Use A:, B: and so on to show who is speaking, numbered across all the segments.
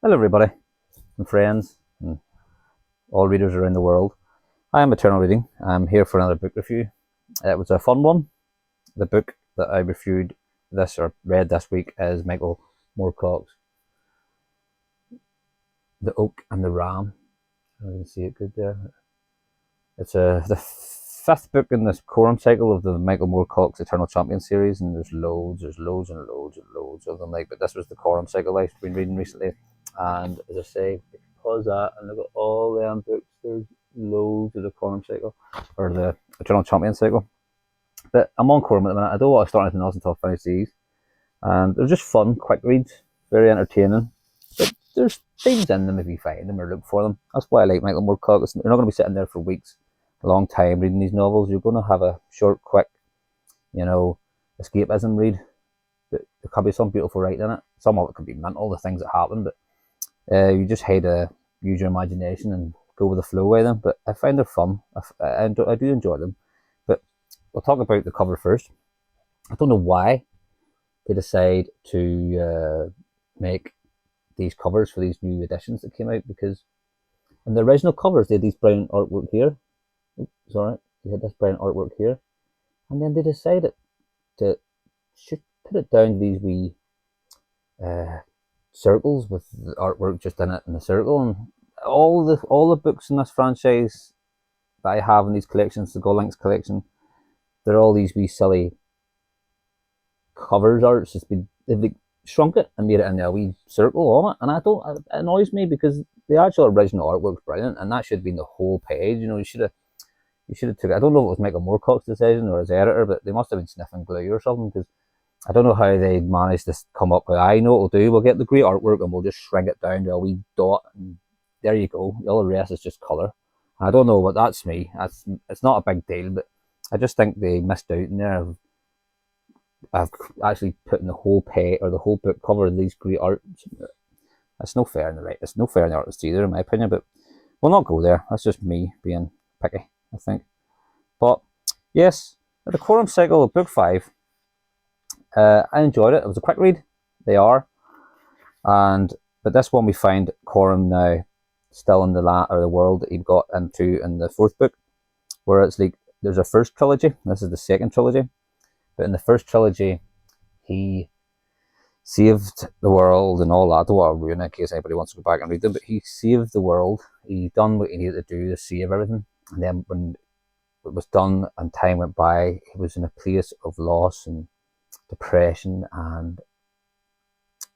A: Hello everybody and friends and all readers around the world. I am Eternal Reading. I'm here for another book review. It was a fun one. The book that I reviewed read this week is Michael Moorcock's The Oak and the Ram. I can see it good there. It's the fifth book in this Corum cycle of the Michael Moorcock's Eternal Champion series, and there's loads of them. But this was the Corum cycle I've been reading recently. And as I say, pause that and look at all them books. There's loads of the Corum cycle, or the Eternal Champion cycle. But I'm on Corum at the minute. I don't want to start anything else until I finish these. And they're just fun, quick reads, very entertaining. But there's things in them if you find them or look for them. That's why I like Michael Moorcock. You're not going to be sitting there for weeks, a long time reading these novels. You're going to have a short, quick, escapism read. But there could be some beautiful writing in it. Some of it could be mental, the things that happen, but you just had to use your imagination and go with the flow with them. But I find they're fun. I do enjoy them. But we'll talk about the cover first. I don't know why they decide to make these covers for these new editions that came out, because in the original covers they had these brown artwork here. They had this brown artwork here, and then they decided to put it down to these wee circles with the artwork just in it in a circle. And all the books in this franchise that I have in these collections, the Gold Links collection, they're all these wee silly covers arts. They've shrunk it and made it into a wee circle on it, and it annoys me, because the actual original artwork's brilliant, and that should have been the whole page. You should have took it. I don't know if it was Michael Moorcock's decision or his editor, but they must have been sniffing glue or something, because I don't know how they managed to come up with, I know what we'll do, we'll get the great artwork and we'll just shrink it down to a wee dot, and there you go, all the rest is just colour. I don't know, but that's me. It's not a big deal, but I just think they missed out in there. I've actually put in the whole page or the whole book cover of these great art. It's no fair in it's no fair in the artist either, in my opinion, but we'll not go there. That's just me being picky, I think. But yes, the Corum cycle, book 5. I enjoyed it. It was a quick read. They are, but this one we find Corum now still in the world that he got into in the 4th book, where it's like there's a first trilogy. This is the 2nd trilogy, but in the first trilogy, he saved the world and all that. I don't want to ruin it in case anybody wants to go back and read them, but he saved the world. He done what he needed to do to save everything, and then when it was done and time went by, he was in a place of loss and depression and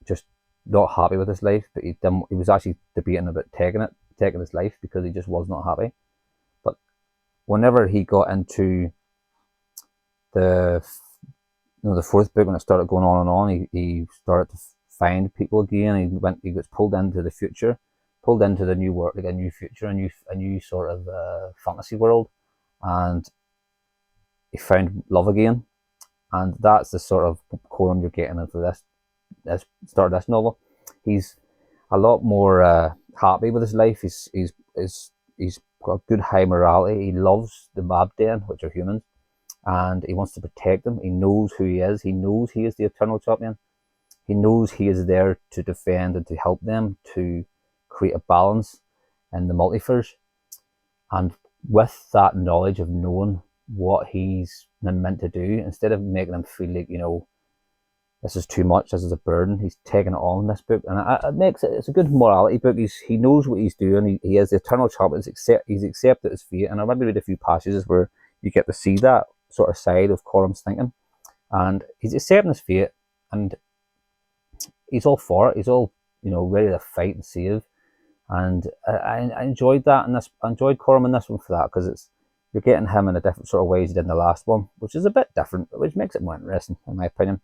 A: just not happy with his life. But he was actually debating about taking his life, because he just was not happy. But whenever he got into the 4th book, when it started going on and on, he started to find people again. He was pulled into the future, pulled into the new world, like a new future, a new sort of fantasy world, and he found love again. And that's the sort of Corum you're getting into this start of this novel. He's a lot more happy with his life. He's got good high morality. He loves the Mabden, which are humans, and he wants to protect them. He knows who he is. He knows he is the Eternal Champion. He knows he is there to defend and to help them, to create a balance in the multiverse. And with that knowledge of knowing what he's meant to do, instead of making him feel like, this is too much, this is a burden, he's taking it on in this book, and it's a good morality book. He knows what he's doing. He is the Eternal Champion. He's accepted his fate, and I'll maybe read a few passages where you get to see that sort of side of Corum's thinking, and he's accepting his fate, and he's all for it. He's all ready to fight and save, and I enjoyed that, and I enjoyed Corum in this one for that, because you're getting him in a different sort of ways he did in the last one, which is a bit different, which makes it more interesting, in my opinion.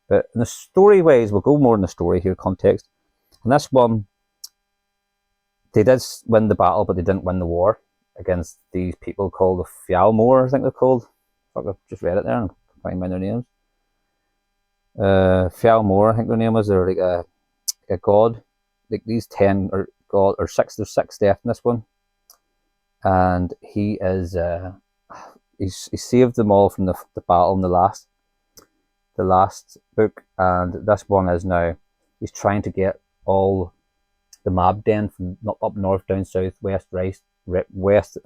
A: But in the story ways, we'll go more in the story here, context. And this one, they did win the battle, but they didn't win the war against these people called the Fialmore, I think they're called. Fuck, I've just read it there and can't find their names. Fialmore, I think their name was. They're like a god. Like these 10 are god, or 6. There's 6 death in this one. And he is he saved them all from the battle in the last book, and this one is now he's trying to get all the mob den from up north, down south, west, right, west,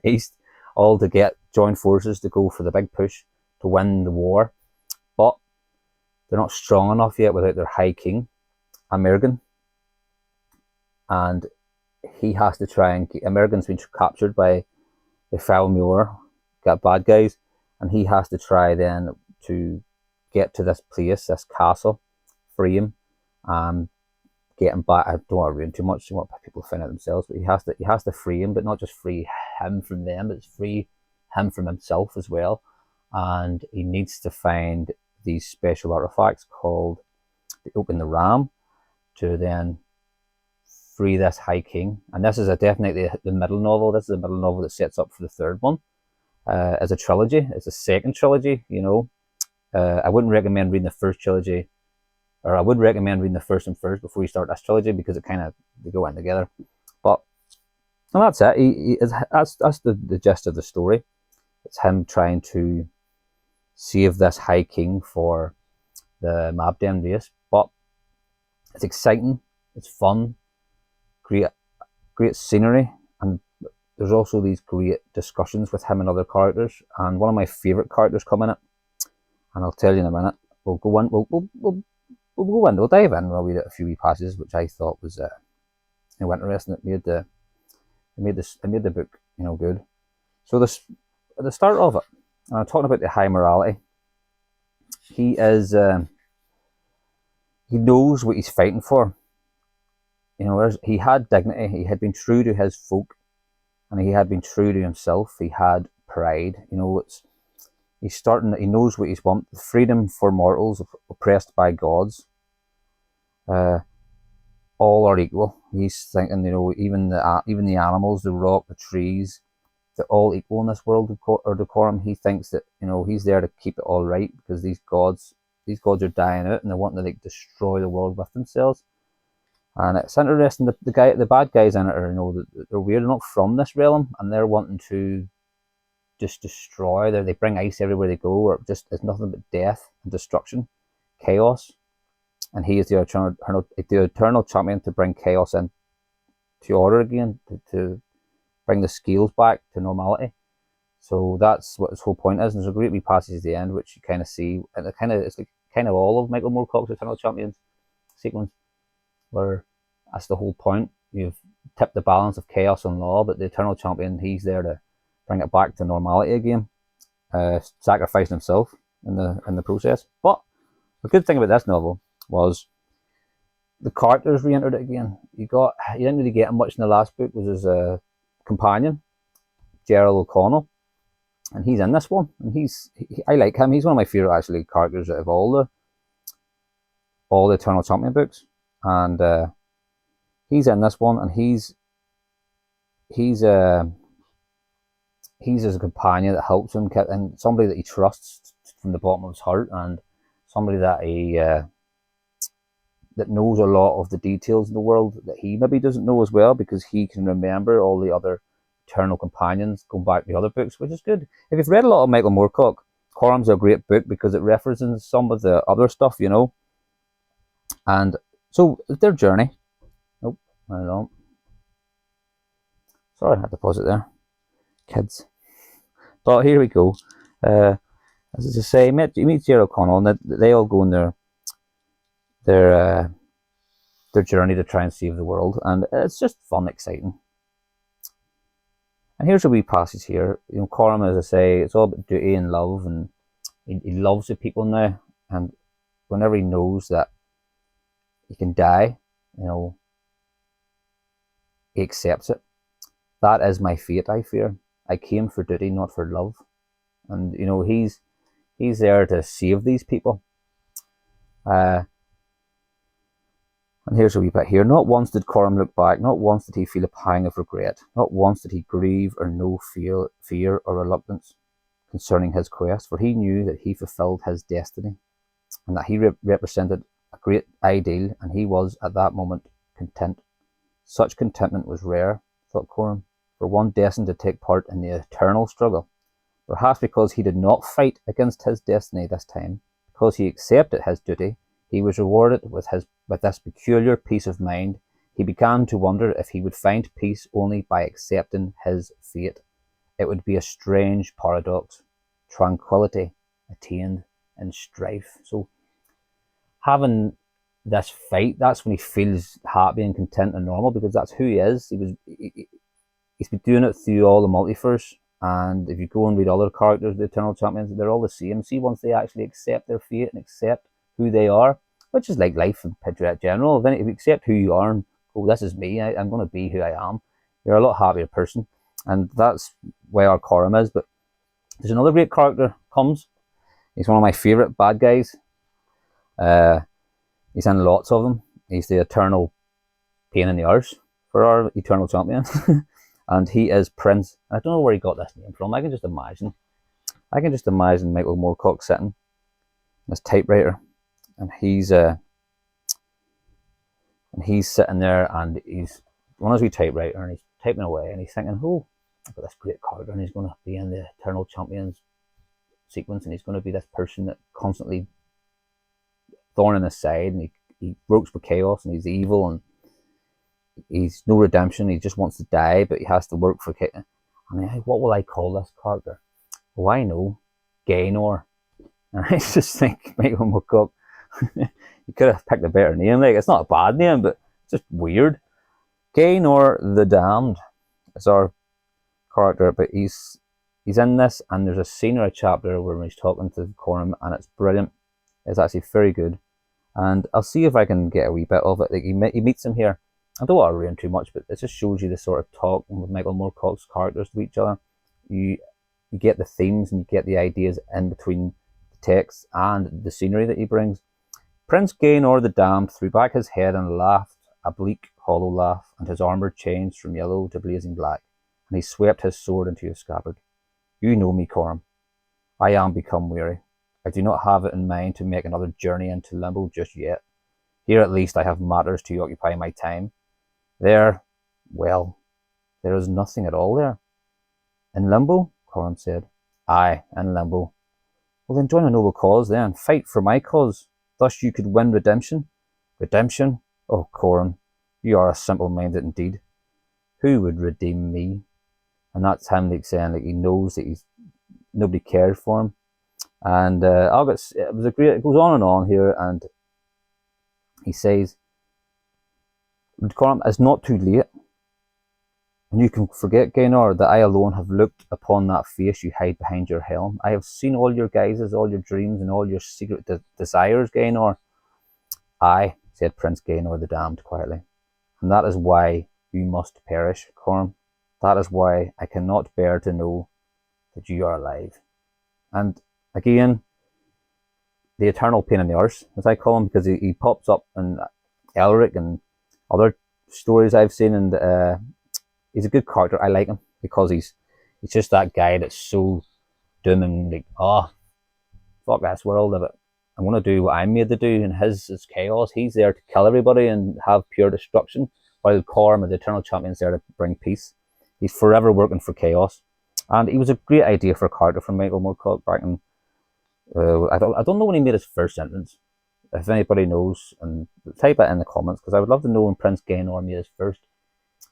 A: east, all to join forces to go for the big push to win the war. But they're not strong enough yet without their High King, Amergan. And he has to try and Amergan's been captured by the Foul Muir, got bad guys, and he has to try then to get to this place, this castle, free him, get him back. I don't want to ruin too much. I want people to find out themselves, but he has to free him, but not just free him from them, but free him from himself as well. And he needs to find these special artifacts called the Oak and the Ram to then free this High King. And this is definitely the middle novel. This is the middle novel that sets up for the third one as a trilogy. It's a second trilogy, you know. I wouldn't recommend reading the first trilogy, or I would recommend reading the first one first before you start this trilogy, because they go in together. But and that's it. That's the gist of the story. It's him trying to save this High King for the Mabden race. But it's exciting. It's fun. Great scenery, and there's also these great discussions with him and other characters. And one of my favourite characters come in it, and I'll tell you in a minute. We'll go in. We'll dive in. We'll read a few wee passages which I thought was interesting. It made the book, you know, good. So at the start of it, and I'm talking about the high morality. He knows what he's fighting for. You know, he had dignity. He had been true to his folk, and he had been true to himself. He had pride. You know, he knows what he's want. Freedom for mortals oppressed by gods. All are equal. He's thinking, you know, even the animals, the rock, the trees, they're all equal in this world or Corum. He thinks that, you know, he's there to keep it all right, because these gods are dying out, and they're wanting to like destroy the world with themselves. And it's interesting. The bad guys in it are, you know, they're weird. They're not from this realm, and they're wanting to just destroy. They bring ice everywhere they go, or just it's nothing but death and destruction, chaos. And he is the eternal champion to bring chaos in to order again, to bring the scales back to normality. So that's what his whole point is. And there's a great wee passage at the end which you kind of see, and it's like kind of all of Michael Moorcock's Eternal Champions sequence, where that's the whole point. You've tipped the balance of chaos and law, but the Eternal Champion, he's there to bring it back to normality again, sacrificing himself in the process. But the good thing about this novel was the characters re-entered it again. You didn't really get much in the last book. Was his companion, Gerald O'Connell, and he's in this one, and I like him. He's one of my favourite actually characters out of all the Eternal Champion books, and he's in this one, and he's his companion that helps him, and somebody that he trusts from the bottom of his heart, and somebody that he that knows a lot of the details in the world that he maybe doesn't know as well, because he can remember all the other eternal companions going back to the other books, which is good. If you've read a lot of Michael Moorcock, Corum's a great book because it references some of the other stuff, you know. And so their journey. Nope, I don't know. Sorry, I had to pause it there. Kids. But here we go. As I say, you meet Gerald O'Connell, and they all go on their journey to try and save the world, and it's just fun, exciting. And here's a wee passage here. You know, Corum, as I say, it's all about duty and love, and he loves the people now, and whenever he knows that he can die, you know, he accepts it. That is my fate, I fear. I came for duty, not for love. And, you know, he's there to save these people. And here's a wee bit here. Not once did Corum look back. Not once did he feel a pang of regret. Not once did he grieve or know fear or reluctance concerning his quest, for he knew that he fulfilled his destiny, and that he represented a great ideal, and he was at that moment content. Such contentment was rare, thought Corum, for one destined to take part in the eternal struggle. Perhaps because he did not fight against his destiny this time, because he accepted his duty, he was rewarded with this peculiar peace of mind. He began to wonder if he would find peace only by accepting his fate. It would be a strange paradox. Tranquility attained in strife. So having this fight, that's when he feels happy and content and normal, because that's who he is. He's been doing it through all the multiverse. And if you go and read other characters, the Eternal Champions, they're all the same. See, once they actually accept their fate and accept who they are, which is like life in general, then if you accept who you are and go, this is me, I'm going to be who I am, you're a lot happier person. And that's where our Corum is. But there's another great character comes. He's one of my favourite bad guys. He's in lots of them. He's the eternal pain in the arse for our Eternal Champion. And he is Prince. I don't know where he got this name from. I can just imagine Michael Moorcock sitting on his typewriter, and he's sitting there, and he's on his wee typewriter, and he's typing away, and he's thinking, "Oh, I've got this great character, and he's going to be in the Eternal Champions sequence, and he's going to be this person that constantly thorn in his side, and he works for chaos, and he's evil, and he's no redemption. He just wants to die, but he has to work for chaos. And what will I call this character? Oh, I know, Gaynor." And I just think, Michael Moorcock, you could have picked a better name. Like, it's not a bad name, but it's just weird. Gaynor the Damned is our character, but he's in this, and there's a scene or a chapter where he's talking to Corum, and it's brilliant. It's actually very good, and I'll see if I can get a wee bit of it. Like, he meets him here. I don't want to ruin too much, but it just shows you the sort of talk with Michael Moorcock's characters to each other. You get the themes and you get the ideas in between the text and the scenery that he brings. Prince Gaynor the Damned threw back his head and laughed, a bleak, hollow laugh, and his armour changed from yellow to blazing black, and he swept his sword into his scabbard. "You know me, Corum. I am become weary. I do not have it in mind to make another journey into limbo just yet. Here at least I have matters to occupy my time. There, well, there is nothing at all there." "In limbo?" Corum said. "Aye, in limbo." "Well, then join a noble cause then. Fight for my cause. Thus you could win redemption." "Redemption? Oh, Corum, you are a simple-minded indeed. Who would redeem me?" And that's him, like, saying, like, he knows that nobody cares for him. And it goes on and on here, and he says, "Corum, it's not too late, and you can forget, Gaynor, that I alone have looked upon that face you hide behind your helm. I have seen all your guises, all your dreams, and all your secret desires, Gaynor." "Aye," said Prince Gaynor the Damned quietly, "and that is why you must perish, Corum. That is why I cannot bear to know that you are alive." And again, the eternal pain in the arse, as I call him, because he pops up in Elric and other stories I've seen, and he's a good character. I like him because he's just that guy that's so doom and like, oh, fuck this world of it. I'm going to do what I'm made to do, and his is chaos. He's there to kill everybody and have pure destruction, while Corum and the Eternal Champion's there to bring peace. He's forever working for chaos. And he was a great idea for a character from Michael Moorcock back in, I don't know when he made his first entrance. If anybody knows, and type it in the comments, because I would love to know when Prince Gaynor made his first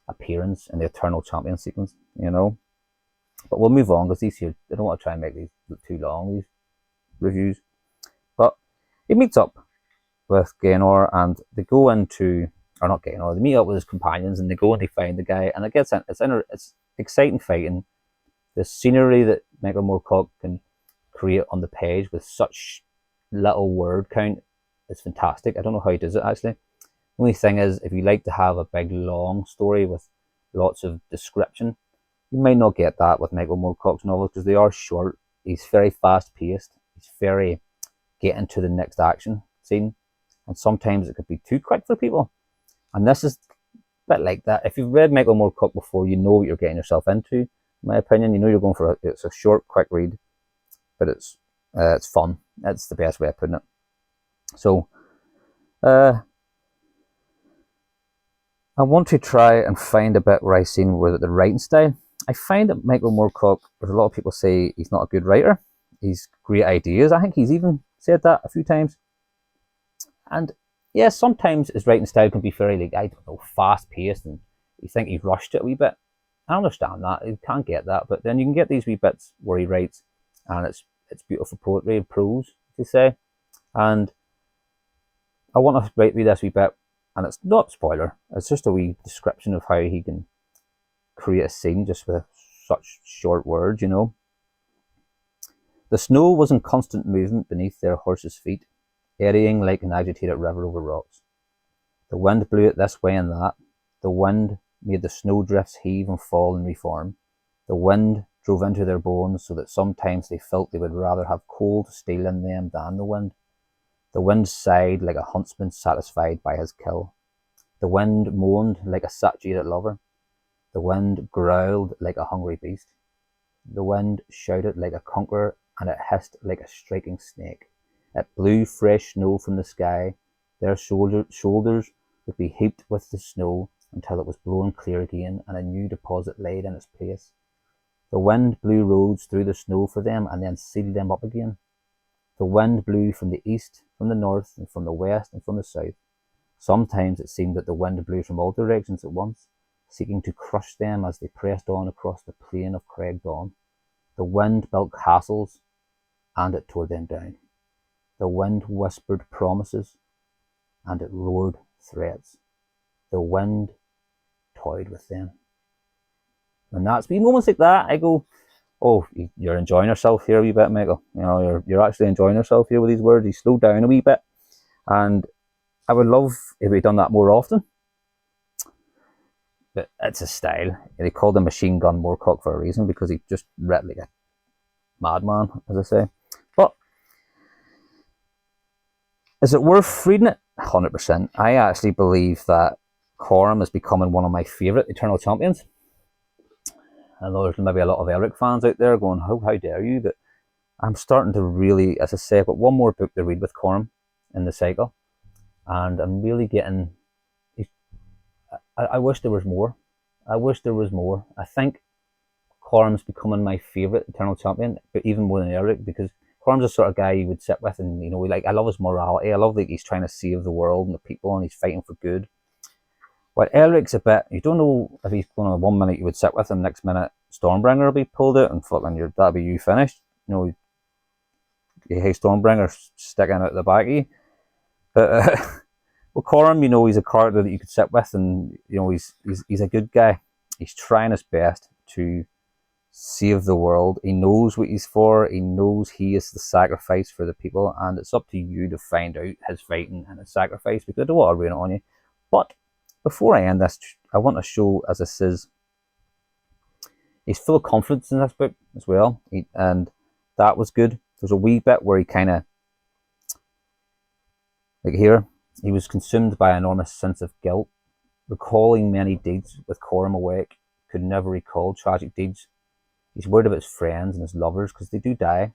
A: appearance in the Eternal Champion sequence, you know. But we'll move on, because these here, I don't want to try and make these too long, these reviews. But he meets up with Gaynor, and they go into, or not Gaynor, they meet up with his companions, and they go and they find the guy, and it's exciting fighting. The scenery that Michael Moorcock can create on the page with such little word count is fantastic. I don't know how he does it, actually. The only thing is, if you like to have a big long story with lots of description, you might not get that with Michael Moorcock's novels, because they are short. He's very fast paced. He's very get into the next action scene, and sometimes it could be too quick for people. And this is a bit like that. If you've read Michael Moorcock before, you know what you're getting yourself into. In my opinion, you know you're going for it's a short, quick read, but it's fun. That's the best way of putting it. So, I want to try and find a bit where I've seen where the writing style. I find that Michael Moorcock, there's a lot of people say he's not a good writer. He's great ideas. I think he's even said that a few times. And yeah, sometimes his writing style can be very, like, I don't know, fast paced, and you think he's rushed it a wee bit. I understand that, you can't get that, but then you can get these wee bits where he writes, and it's beautiful poetry, prose, to say. And I want to read this wee bit, and it's not spoiler. It's just a wee description of how he can create a scene just with such short words, you know. The snow was in constant movement beneath their horses' feet, eddying like an agitated river over rocks. The wind blew it this way and that. The wind made the snowdrifts heave and fall and reform. The wind drove into their bones so that sometimes they felt they would rather have cold steel in them than the wind. The wind sighed like a huntsman satisfied by his kill. The wind moaned like a satiated lover. The wind growled like a hungry beast. The wind shouted like a conqueror, and it hissed like a striking snake. It blew fresh snow from the sky. Their shoulders would be heaped with the snow until it was blown clear again, and a new deposit laid in its place. The wind blew roads through the snow for them, and then sealed them up again. The wind blew from the east, from the north, and from the west, and from the south. Sometimes it seemed that the wind blew from all directions at once, seeking to crush them as they pressed on across the plain of Craigdawn. The wind built castles, and it tore them down. The wind whispered promises, and it roared threats. The wind toyed with them. And that's wee moments like that, I go, oh, you're enjoying yourself here a wee bit, Michael. You know, you're actually enjoying yourself here with these words. You slow down a wee bit. And I would love if we'd done that more often. But it's a style. They called him Machine Gun Moorcock for a reason, because he just read like a madman, as I say. But is it worth reading it? 100%. I actually believe that Corum is becoming one of my favourite Eternal Champions. I know there's maybe a lot of Elric fans out there going, how dare you? But I'm starting to really, as I say, I've got one more book to read with Corum in the cycle. And I'm really getting, I wish there was more. I wish there was more. I think Corum's becoming my favourite Eternal Champion, but even more than Elric, because Corum's the sort of guy you would sit with, and you know, like, I love his morality. I love that he's trying to save the world and the people, and he's fighting for good. But Elric's a bit, you don't know if he's going to, 1 minute you would sit with him, next minute Stormbringer will be pulled out, and fucking that'll be you finished. You know, you hate Stormbringer sticking out the back of you. But well, Corum, you know, he's a character that you could sit with, and you know, he's a good guy. He's trying his best to save the world. He knows what he's for. He knows he is the sacrifice for the people, and it's up to you to find out his fighting and his sacrifice, because I don't want to ruin it on you. But before I end this, I want to show, as it says, he's full of confidence in this book as well, and that was good. There's a wee bit where he kind of, like here, he was consumed by an enormous sense of guilt, recalling many deeds with Corum awake, could never recall tragic deeds. He's worried about his friends and his lovers, because they do die,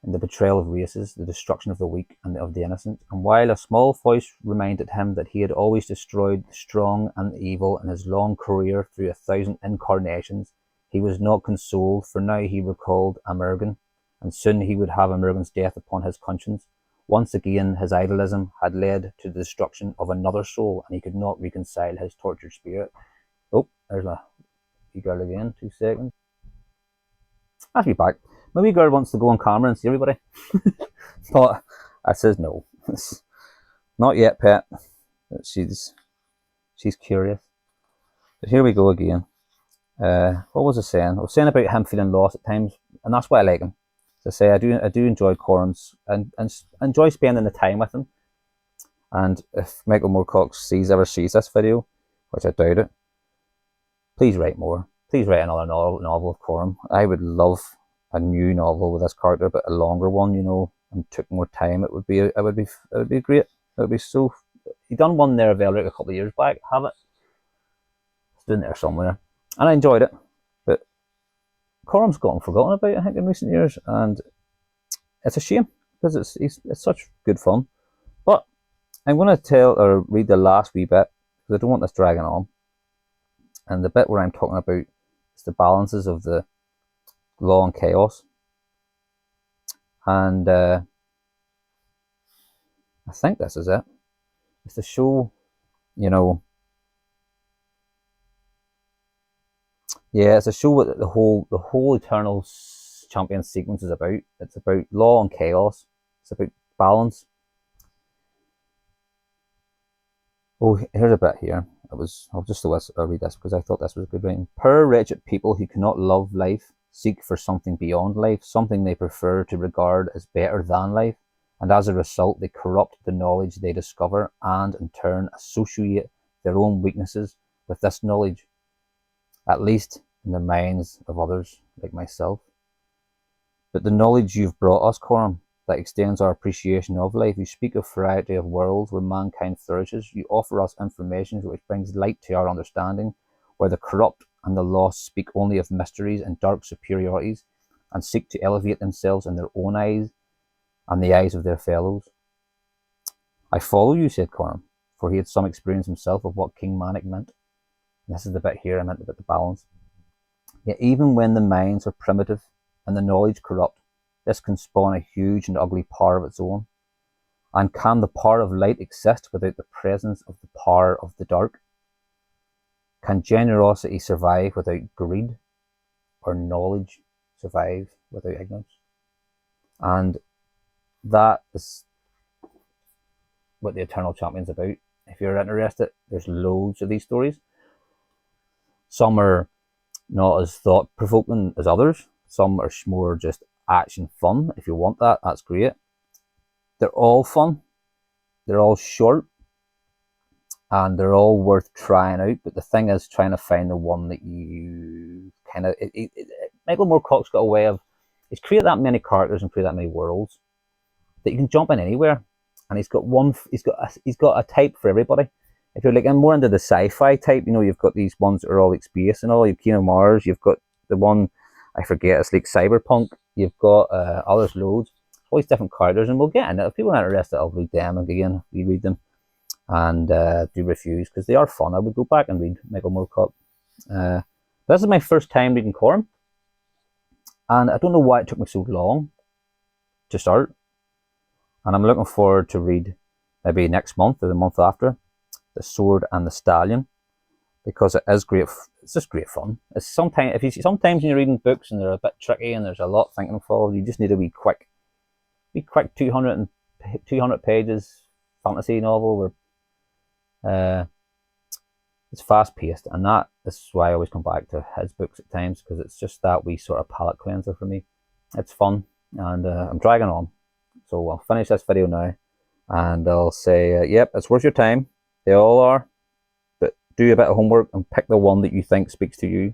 A: and the betrayal of races, the destruction of the weak and of the innocent. And while a small voice reminded him that he had always destroyed the strong and the evil in his long career through 1,000 incarnations, he was not consoled, for now he recalled Amergin, and soon he would have Amergin's death upon his conscience. Once again, his idolism had led to the destruction of another soul, and he could not reconcile his tortured spirit. Oh, there's my wee girl again. 2 seconds. That's me back. My wee girl wants to go on camera and see everybody. But I says no. Not yet, pet. She's curious. But here we go again. What was I saying? I was saying about him feeling lost at times, and that's why I like him. As I say, I do enjoy Corum's, and enjoy spending the time with him. And if Michael Moorcock ever sees this video, which I doubt it, please write more. Please write another novel of Corum. I would love a new novel with this character, but a longer one, you know, and took more time. It would be great. It would be so. He done one there of Elric a couple of years back. Have it? It's been there somewhere, and I enjoyed it. But Corum's gotten forgotten about, I think, in recent years, and it's a shame, because it's such good fun. But I'm going to read the last wee bit, because I don't want this dragging on. And the bit where I'm talking about is the balances of the law and chaos. And I think this is it. it's to show, you know, yeah, it's a show what the whole Eternal Champion sequence is about. It's about law and chaos. It's about balance. Oh, here's a bit here. I'll just read this because I thought this was a good writing. Poor wretched people who cannot love life seek for something beyond life, something they prefer to regard as better than life, and as a result they corrupt the knowledge they discover and in turn associate their own weaknesses with this knowledge, at least in the minds of others like myself. But the knowledge you've brought us, Corum, that extends our appreciation of life. You speak of variety of worlds where mankind flourishes. You offer us information which brings light to our understanding, where the corrupt and the lost speak only of mysteries and dark superiorities, and seek to elevate themselves in their own eyes and the eyes of their fellows. I follow you, said Corum, for he had some experience himself of what King Manic meant. And this is the bit here I meant about the balance. Yet even when the minds are primitive and the knowledge corrupt, this can spawn a huge and ugly power of its own. And can the power of light exist without the presence of the power of the dark? Can generosity survive without greed? Or knowledge survive without ignorance? And that is what the Eternal Champion's about. If you're interested, there's loads of these stories. Some are not as thought-provoking as others. Some are more just action fun. If you want that, that's great. They're all fun. They're all short. And they're all worth trying out. But the thing is trying to find the one that you kind of... Michael Moorcock's got a way of... He's created that many characters and created that many worlds that you can jump in anywhere. And he's got a type for everybody. If you're like, I'm more into the sci-fi type, you know, you've got these ones that are all like space and all. You've Kino Mars, you've got the one, I forget, it's like cyberpunk. You've got others loads, all these different characters, and we'll get in it. If people are interested, I'll read them again, reread them, and do reviews because they are fun. I would go back and read Michael Moorcock. This is my first time reading Corum, and I don't know why it took me so long to start. And I'm looking forward to read maybe next month or the month after, The Sword and the Stallion, because it is great. It's just great fun. It's sometimes when you're reading books and they're a bit tricky and there's a lot thinking involved, you just need a wee quick 200 pages fantasy novel where it's fast paced, and that is why I always come back to his books at times, because it's just that wee sort of palate cleanser for me. It's fun, and I'm dragging on. So I'll finish this video now, and I'll say, yep, it's worth your time. They all are. But do a bit of homework and pick the one that you think speaks to you.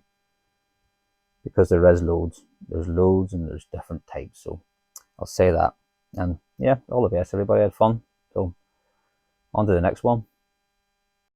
A: Because there is loads. There's loads and there's different types. So I'll say that. And yeah, all the best, everybody. I had fun. So on to the next one.